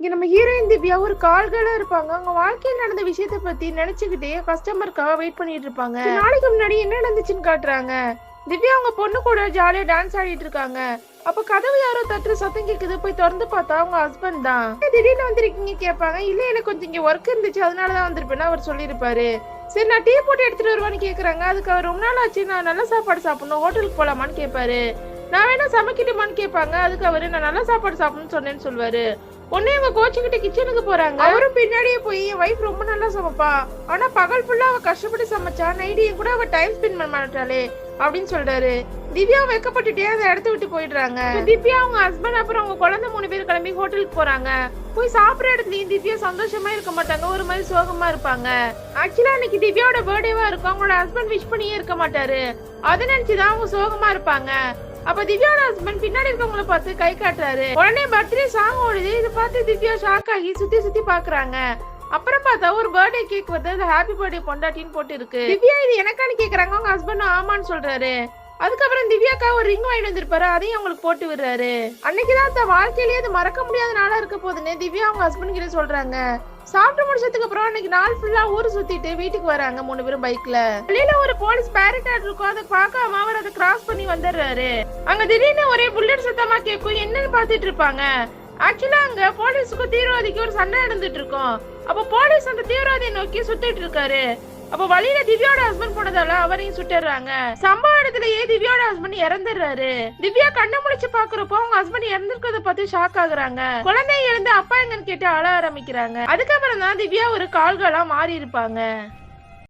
இங்க நம்ம ஹீரோயின் திவ்யா ஒரு கால்களா இருப்பாங்க. அவங்க வாழ்க்கையில் நடந்த விஷயத்த பத்தி நினைச்சுக்கிட்டே கஸ்டமருக்காக வெயிட் பண்ணிட்டு இருப்பாங்க. நாளைக்கு முன்னாடி என்ன நடந்துச்சுன்னு காட்டுறாங்க. திவ்யா அவங்க பொண்ணு கூட ஜாலியா டான்ஸ் ஆடிட்டு இருக்காங்க. அப்ப கதவு யாரோ தட்டுற சத்தம் கேக்குது. போய் திறந்து பார்த்தா அவங்க ஹஸ்பண்ட் தான். திடீர்னு வந்திருக்கீங்க கேட்பாங்க. இல்ல எனக்கு கொஞ்சம் இங்க ஒர்க் இருந்துச்சு அதனாலதான் வந்திருப்பேன்னு அவர் சொல்லிருப்பாரு. சரி நான் டீ போட்டு எடுத்துட்டு வருவான்னு கேக்குறாங்க. அதுக்கு அவர் ரொம்ப நாள் ஆச்சு நான் நல்ல சாப்பாடு சாப்பிடணும் ஹோட்டலுக்கு போலாமான்னு கேட்பாரு. நான் வேணா சமைக்கட்டுமான்னு கேட்பாங்க. அதுக்கு அவரு நான் நல்ல சாப்பாடு சாப்பிடணும்னு சொன்னேன்னு சொல்லுவாரு. உடனே இவங்க கோச்சுக்கிட்டு கிச்சனுக்கு போறாங்க. அவரும் பின்னாடியே போய் என் வைஃப் ரொம்ப நல்லா சமைப்பா, ஆனா பகல் ஃபுல்லா அவ கஷ்டப்பட்டு சமைச்சா நைட்டு கூட அவ டைம் ஸ்பெண்ட் பண்ண மாட்டாளே அப்படின்னு சொல்றாரு. திவ்யா வைக்கப்பட்டுட்டே அந்த இடத்த விட்டு போயிடுறாங்க. திவ்யா அவங்க ஹஸ்பண்ட் அப்புறம் அவங்க குழந்தை 3 பேர் கிளம்பி ஹோட்டலுக்கு போறாங்க. போய் சாப்பிடுற இடத்துலயும் திவ்யா சந்தோஷமா இருக்க மாட்டாங்க, ஒரு மாதிரி சோகமா இருப்பாங்க. ஆக்சுவலா அன்னைக்கு திவ்யாவோட பர்த்டேவா இருக்கும். அவங்களோட ஹஸ்பண்ட் விஷ் பண்ணியே இருக்க மாட்டாரு. அதை நினைச்சுதான் அவங்க சோகமா இருப்பாங்க. அப்ப திவ்யாவோட ஹஸ்பண்ட் பின்னாடி இருக்கவங்கள பார்த்து கை காட்டுறாரு. உடனே பர்த்டே சாங் ஓடுது. இதை பார்த்து திவ்யா ஷாக் ஆகி சுத்தி சுத்தி பாக்குறாங்க. அப்புறம் பார்த்தா ஒரு பர்த்டே கேக் வருது. அது ஹாப்பி பர்த்டே பொண்டாட்டின்னு போட்டு இருக்கு. திவ்யா இது எனக்கானு கேக்குறாங்க. அவங்க ஹஸ்பண்ட் ஆமான்னு சொல்றாரு. அதுக்கப்புறம் திவ்யாக்கா ஒரு ரிங் வாங்கிட்டு வந்திருப்பாரு. அதையும் அவங்களுக்கு போட்டு விடுறாரு. அன்னைக்குதான் அந்த வாழ்க்கையிலேயே அது மறக்க முடியாத நாளா இருக்க போதுன்னு திவ்யா அவங்க ஹஸ்பண்ட் கிட்ட சொல்றாங்க. சாப்பிட்டு முடிச்சதுக்கு அப்புறம் அன்னைக்கு நாள் ஃபுல்லா ஊர் சுத்திட்டு வீட்டுக்கு வராங்க 3 பேரும் பைக்ல. வெளியில ஒரு போலீஸ் பேரிகார்டு இருக்கும். அதை பார்க்காம அவர் அதை கிராஸ் பண்ணி வந்துடுறாரு. அங்க திடீர்னு ஒரே புல்லட் சத்தமா கேட்கும். என்னன்னு பாத்துட்டு இருப்பாங்க. ஆக்சுவலா அங்க போலீஸுக்கும் தீவிரவாதிக்கு ஒரு சண்டை நடந்துட்டு இருக்கும். அப்ப போலீஸ் அந்த தீவிரவாதியை நோக்கி சுத்திட்டு இருக்காரு. அப்ப வழியில திவ்யாவோட ஹஸ்பண்ட் போனதால அவரையும் சுட்டுறாங்க. சம்பவ இடத்துலயே திவ்யாவோட ஹஸ்பண்ட் இறந்துடுறாரு. திவ்யா கண்ண முடிச்சு பாக்குறப்போ அவங்க ஹஸ்பண்ட் இறந்திருக்கிறத பார்த்து ஷாக் ஆகுறாங்க. குழந்தைய எழுந்து அப்பா எங்கன்னு கேட்டு அழ ஆரம்பிக்கிறாங்க. அதுக்கப்புறம் தான் திவ்யா ஒரு கால்களா மாறி இருப்பாங்க.